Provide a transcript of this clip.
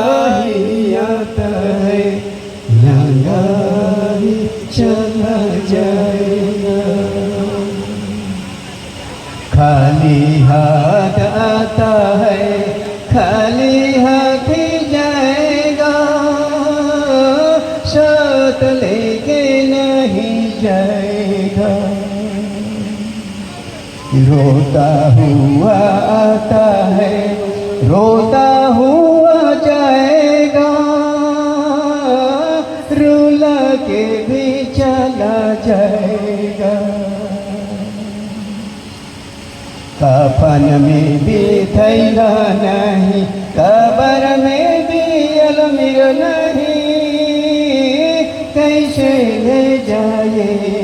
नंगाहियत है नंगाही चला जाएगा खाली हाथ आता है खाली हाथ ही जाएगा साथ लेके नहीं जाएगा रोता हुआ आता है रोता हुआ जाएगा रुला के भी चला जाएगा कफन में भी थैला नहीं कब्र में भी अलमीर नहीं कैसे ले जाए